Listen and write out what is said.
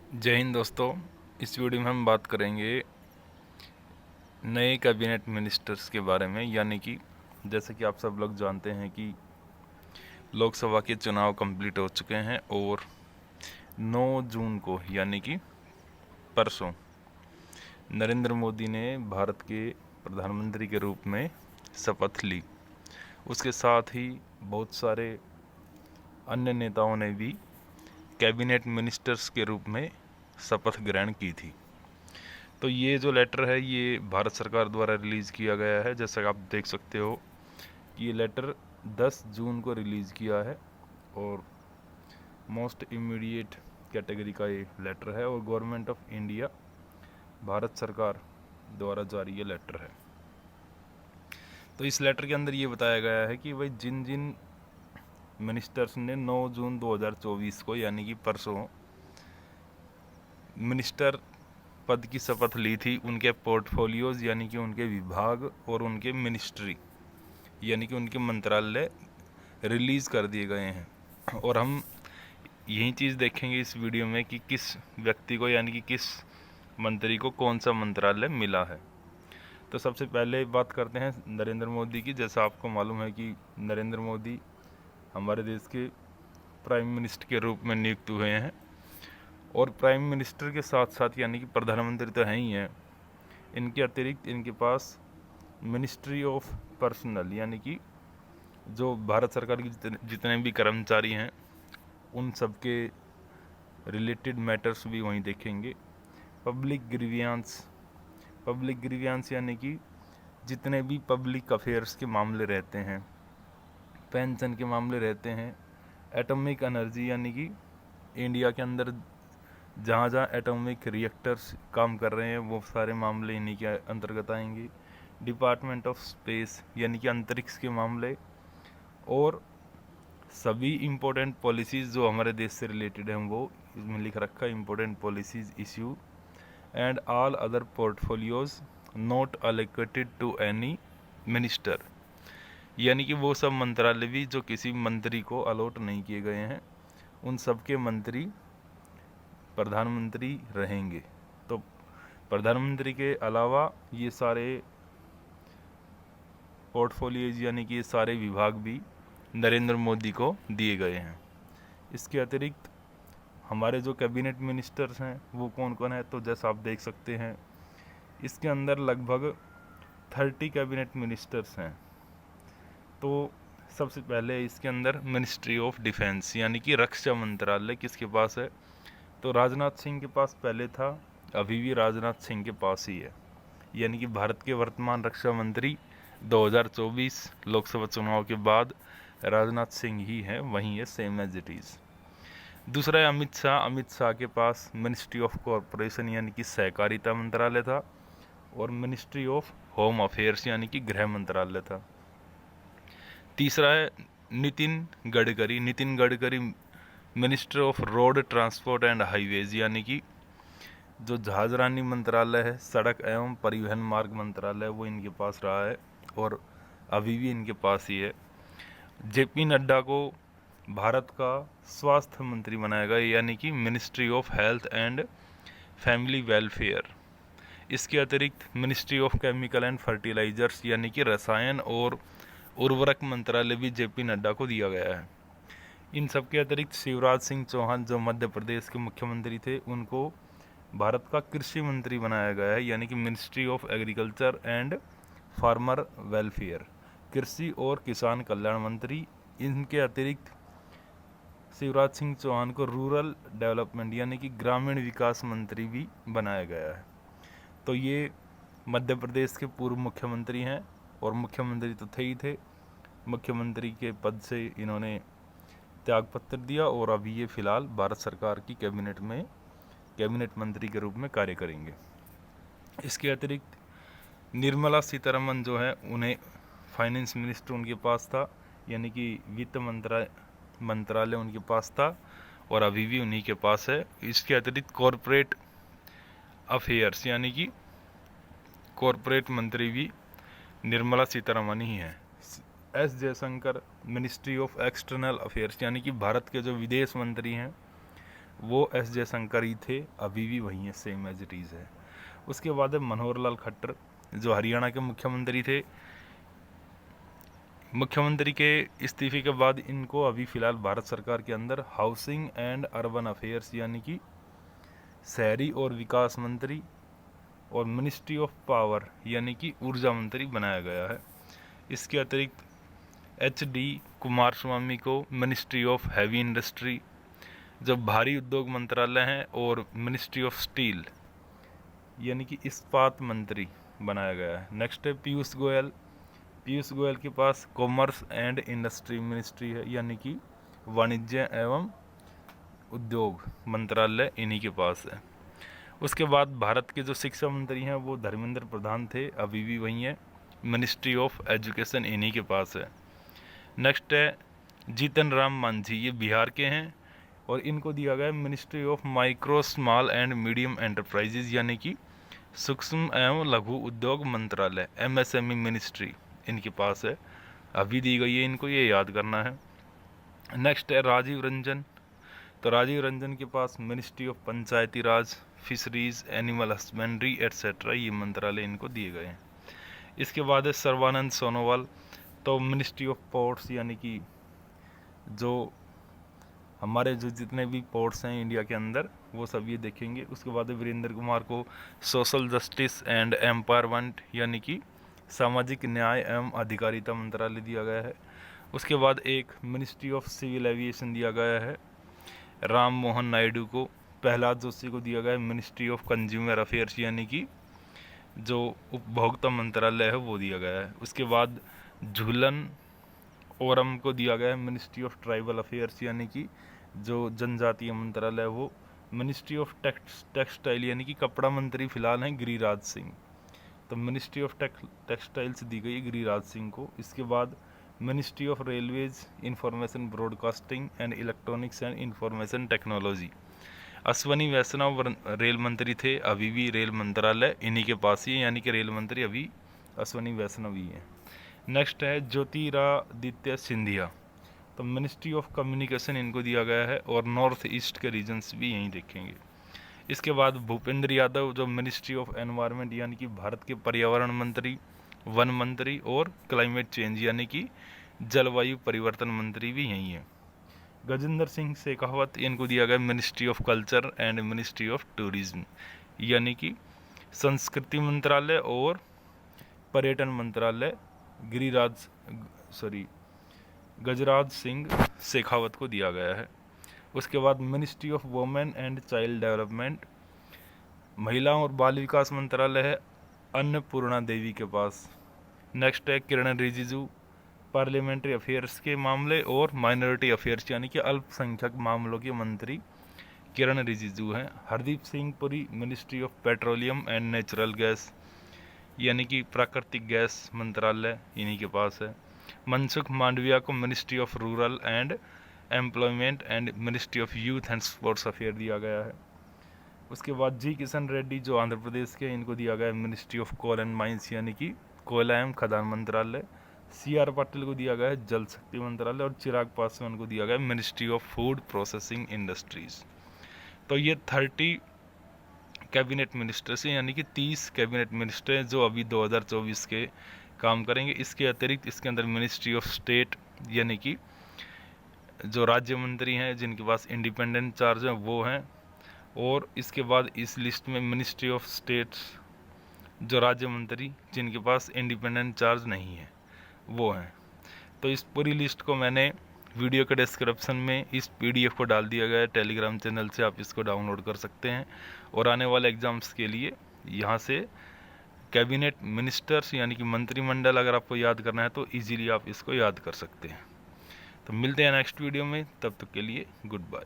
जय हिंद दोस्तों। इस वीडियो में हम बात करेंगे नए कैबिनेट मिनिस्टर्स के बारे में। यानी कि जैसे कि आप सब लोग जानते हैं कि लोकसभा के चुनाव कंप्लीट हो चुके हैं और 9 जून को यानी कि परसों नरेंद्र मोदी ने भारत के प्रधानमंत्री के रूप में शपथ ली। उसके साथ ही बहुत सारे अन्य नेताओं ने भी कैबिनेट मिनिस्टर्स के रूप में शपथ ग्रहण की थी। तो ये जो लेटर है ये भारत सरकार द्वारा रिलीज़ किया गया है। जैसा कि आप देख सकते हो कि ये लेटर 10 जून को रिलीज़ किया है और मोस्ट इमीडिएट कैटेगरी का ये लेटर है और गवर्नमेंट ऑफ इंडिया भारत सरकार द्वारा जारी ये लेटर है। तो इस लेटर के अंदर ये बताया गया है कि भाई जिन जिन मिनिस्टर्स ने 9 जून 2024 को यानी कि परसों मिनिस्टर पद की शपथ ली थी, उनके पोर्टफोलियोज यानी कि उनके विभाग और उनके मिनिस्ट्री यानी कि उनके मंत्रालय रिलीज़ कर दिए गए हैं। और हम यही चीज़ देखेंगे इस वीडियो में कि किस व्यक्ति को यानी कि किस मंत्री को कौन सा मंत्रालय मिला है। तो सबसे पहले बात करते हैं नरेंद्र मोदी की। जैसा आपको मालूम है कि नरेंद्र मोदी हमारे देश के प्राइम मिनिस्टर के रूप में नियुक्त हुए हैं और प्राइम मिनिस्टर के साथ साथ यानी कि प्रधानमंत्री तो हैं ही हैं, इनके अतिरिक्त इनके पास मिनिस्ट्री ऑफ पर्सनल यानी कि जो भारत सरकार के जितने भी कर्मचारी हैं उन सब के रिलेटेड मैटर्स भी वहीं देखेंगे। पब्लिक ग्रीवियांस यानी कि जितने भी पब्लिक अफेयर्स के मामले रहते हैं, पेंशन के मामले रहते हैं, एटॉमिक एनर्जी यानी कि इंडिया के अंदर जहाँ जहाँ एटॉमिक रिएक्टर्स काम कर रहे हैं वो सारे मामले इन्हीं के अंतर्गत आएंगे। डिपार्टमेंट ऑफ स्पेस यानी कि अंतरिक्ष के मामले और सभी इम्पोर्टेंट पॉलिसीज़ जो हमारे देश से रिलेटेड हैं वो इसमें लिख रखा है। Important policies issue and all other portfolios not allocated to any minister यानी कि वो सब मंत्रालय भी जो किसी मंत्री को अलॉट नहीं किए गए हैं, उन सब के मंत्री प्रधानमंत्री रहेंगे। तो प्रधानमंत्री के अलावा ये सारे पोर्टफोलियोज यानी कि ये सारे विभाग भी नरेंद्र मोदी को दिए गए हैं। इसके अतिरिक्त हमारे जो कैबिनेट मिनिस्टर्स हैं वो कौन कौन है, तो जैसा आप देख सकते हैं इसके अंदर लगभग 30 कैबिनेट मिनिस्टर्स हैं। तो सबसे पहले इसके अंदर मिनिस्ट्री ऑफ डिफेंस यानी कि रक्षा मंत्रालय किसके पास है, तो राजनाथ सिंह के पास पहले था, अभी भी राजनाथ सिंह के पास ही है। यानी कि भारत के वर्तमान रक्षा मंत्री 2024 लोकसभा चुनाव के बाद राजनाथ सिंह ही हैं, वहीं है सेम एज इट इज़। दूसरा है अमित शाह के पास मिनिस्ट्री ऑफ कॉरपोरेशन यानी कि सहकारिता मंत्रालय था और मिनिस्ट्री ऑफ होम अफेयर्स यानी कि गृह मंत्रालय था। तीसरा है Nitin Gadkari minister of road transport and highways यानी कि जो जहाजरानी मंत्रालय है, सड़क एवं परिवहन मार्ग मंत्रालय, वो इनके पास रहा है और अभी भी इनके पास ही है। जेपी नड्डा को भारत का स्वास्थ्य मंत्री बनाया गया यानी कि ministry of health and family welfare. इसके अतिरिक्त ministry of chemical and fertilizers यानी कि रसायन और उर्वरक मंत्रालय भी जेपी नड्डा को दिया गया है। इन सब के अतिरिक्त शिवराज सिंह चौहान जो मध्य प्रदेश के मुख्यमंत्री थे, उनको भारत का कृषि मंत्री बनाया गया है यानी कि ministry of agriculture and farmer welfare, कृषि और किसान कल्याण मंत्री। इनके अतिरिक्त शिवराज सिंह चौहान को रूरल डेवलपमेंट यानी कि ग्रामीण विकास मंत्री भी बनाया गया है। तो ये मध्य प्रदेश के पूर्व मुख्यमंत्री हैं और मुख्यमंत्री तो थे ही थे, मुख्यमंत्री के पद से इन्होंने त्यागपत्र दिया और अभी ये फिलहाल भारत सरकार की कैबिनेट मंत्री के रूप में कार्य करेंगे। इसके अतिरिक्त निर्मला सीतारमन जो है उन्हें फाइनेंस मिनिस्टर उनके पास था यानी कि वित्त मंत्रालय उनके पास था और अभी भी उन्हीं के पास है। इसके अतिरिक्त कॉरपोरेट अफेयर्स यानी कि कॉरपोरेट मंत्री भी निर्मला सीतारमन ही हैं। S Jaishankar ministry of external affairs यानी कि भारत के जो विदेश मंत्री हैं वो एस जयशंकर ही थे, अभी भी वही है, सेम एज इट इज़ है। उसके बाद है मनोहर लाल खट्टर, जो हरियाणा के मुख्यमंत्री थे। मुख्यमंत्री के इस्तीफे के बाद इनको अभी फ़िलहाल भारत सरकार के अंदर हाउसिंग एंड अर्बन अफेयर्स यानी कि शहरी और विकास मंत्री और मिनिस्ट्री ऑफ पावर यानी कि ऊर्जा मंत्री बनाया गया है। इसके अतिरिक्त HD कुमार स्वामी को मिनिस्ट्री ऑफ हैवी इंडस्ट्री, जो भारी उद्योग मंत्रालय है, और मिनिस्ट्री ऑफ स्टील यानी कि इस्पात मंत्री बनाया गया है। नेक्स्ट है पीयूष गोयल। पीयूष गोयल के पास कॉमर्स एंड इंडस्ट्री मिनिस्ट्री है यानी कि वाणिज्य एवं उद्योग मंत्रालय इन्हीं के पास है। उसके बाद भारत के जो शिक्षा मंत्री हैं वो धर्मेंद्र प्रधान थे, अभी भी वही है, मिनिस्ट्री ऑफ एजुकेशन इन्हीं के पास है। नेक्स्ट है जीतन राम मांझी, ये बिहार के हैं और इनको दिया गया ministry of micro small and medium enterprises यानी कि सूक्ष्म एवं लघु उद्योग मंत्रालय, MSME मिनिस्ट्री इनके पास है, अभी दी गई है, इनको ये याद करना है। नेक्स्ट है राजीव रंजन। तो राजीव रंजन के पास ministry of Panchayati Raj, fisheries, animal husbandry etcetera, ये मंत्रालय इनको दिए गए हैं। इसके बाद है सर्बानंद सोनोवाल। तो मिनिस्ट्री ऑफ पोर्ट्स यानी कि जो हमारे जो जितने भी पोर्ट्स हैं इंडिया के अंदर वो सब ये देखेंगे। उसके बाद वीरेंद्र कुमार को सोशल जस्टिस एंड एम्पावरमेंट यानी कि सामाजिक न्याय एवं अधिकारिता मंत्रालय दिया गया है। उसके बाद एक मिनिस्ट्री ऑफ सिविल एविएशन दिया गया है राम मोहन नायडू को। प्रहलाद जोशी को दिया गया है मिनिस्ट्री ऑफ कंज्यूमर अफेयर्स यानी कि जो उपभोक्ता मंत्रालय है वो दिया गया है। उसके बाद झूलन ओरम को दिया गया है मिनिस्ट्री ऑफ ट्राइबल अफेयर्स यानी कि जो जनजातीय मंत्रालय है वो। मिनिस्ट्री ऑफ टेक्सटाइल यानी कि कपड़ा मंत्री फिलहाल हैं गिरिराज सिंह, तो मिनिस्ट्री ऑफ टेक्सटाइल्स दी गई गिरिराज सिंह को। इसके बाद ministry of railways, information broadcasting and electronics and information technology, Ashwini Vaishnaw rail मंत्री थे, अभी भी रेल मंत्रालय इन्हीं के पास ही है यानी कि रेल मंत्री अभी अश्वनी वैष्णव ही हैं। नेक्स्ट है ज्योतिरादित्य सिंधिया, तो मिनिस्ट्री ऑफ कम्युनिकेशन इनको दिया गया है और नॉर्थ ईस्ट के रीजन्स भी यहीं देखेंगे। इसके बाद भूपेंद्र यादव जो मिनिस्ट्री ऑफ एनवायरनमेंट यानी कि भारत के पर्यावरण मंत्री, वन मंत्री और क्लाइमेट चेंज यानी कि जलवायु परिवर्तन मंत्री भी यही हैं। गजेंद्र सिंह शेखावत इनको दिया गया ministry of culture and ministry of tourism यानी कि संस्कृति मंत्रालय और पर्यटन मंत्रालय गजराज सिंह शेखावत को दिया गया है। उसके बाद ministry of women and child development, महिला और बाल विकास मंत्रालय है अन्नपूर्णा देवी के पास। नेक्स्ट है किरण रिजिजू, पार्लियामेंट्री अफेयर्स के मामले और माइनॉरिटी अफेयर्स यानी कि अल्पसंख्यक मामलों के मंत्री किरण रिजिजू हैं। Hardeep Singh Puri ministry of petroleum and natural gas यानी कि प्राकृतिक गैस मंत्रालय इन्हीं के पास है। मनसुख मांडविया को ministry of rural and employment and ministry of youth and sports affair दिया गया है। उसके बाद जी किशन रेड्डी जो आंध्र प्रदेश के, इनको दिया गया है ministry of coal and mines यानी कि कोयला एवं खदान मंत्रालय। CR पाटिल को दिया गया है जल शक्ति मंत्रालय और चिराग पासवान को दिया गया है ministry of food processing industries. तो ये 30 कैबिनेट मिनिस्टर्स हैं यानी कि 30 कैबिनेट मिनिस्टर हैं जो अभी 2024 के काम करेंगे। इसके अतिरिक्त इसके अंदर मिनिस्ट्री ऑफ स्टेट यानी कि जो राज्य मंत्री हैं जिनके पास इंडिपेंडेंट चार्ज हैं वो हैं, और इसके बाद इस लिस्ट में मिनिस्ट्री ऑफ स्टेट्स जो राज्य मंत्री जिनके पास इंडिपेंडेंट चार्ज नहीं है वो हैं। तो इस पूरी लिस्ट को मैंने वीडियो के डिस्क्रिप्शन में इस PDF को डाल दिया गया है, टेलीग्राम चैनल से आप इसको डाउनलोड कर सकते हैं और आने वाले एग्ज़ाम्स के लिए यहाँ से कैबिनेट मिनिस्टर्स यानी कि मंत्रिमंडल अगर आपको याद करना है तो इजीली आप इसको याद कर सकते हैं। तो मिलते हैं नेक्स्ट वीडियो में, तब तक के लिए गुड बाय।